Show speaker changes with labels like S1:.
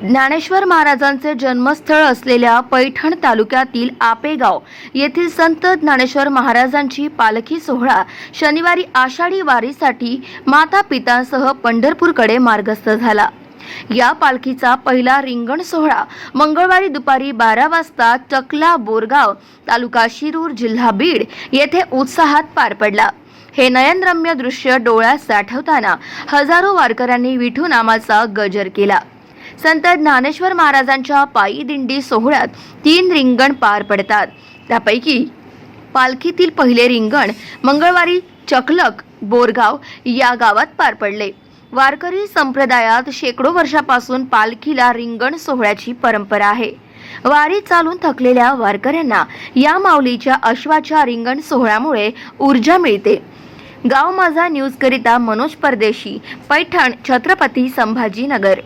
S1: ज्ञानेश्वर महाराजांचे जन्मस्थळ असलेल्या पैठण तालुक्यातील आपेगाव येथील संत ज्ञानेश्वर महाराजांची पालखी सोहळा शनिवारी आषाढी वारीसाठी माता पितांसह पंढरपूरकडे मार्गस्थ झाला। या पालखीचा पहिला रिंगण सोहळा मंगळवारी दुपारी 12 वाजता चकला बोरगाव तालुका शिरूर जिल्हा बीड येथे उत्साहात पार पडला। हे नयनरम्य दृश्य डोळ्यात साठवताना हजारो वारकऱ्यांनी विठू नामाचा गजर केला। संत ज्ञानेश्वर महाराजांच्या पायी दिंडी सोहळ्यात 3 रिंगण पार पडतात। त्यापैकी पालखीतील पहिले रिंगण मंगळवारी चकलक बोरगाव या गावात पार पडले। वारकरी संप्रदायात शेकडो वर्षापासून पालखीला रिंगण सोहळ्याची परंपरा आहे। वारी चालून थकलेल्या वारकऱ्यांना या माऊलीच्या अश्वाच्या रिंगण सोहळ्यामुळे ऊर्जा मिळते। गाव माझा न्यूज करिता मनोज परदेशी, पैठण, छत्रपती संभाजीनगर।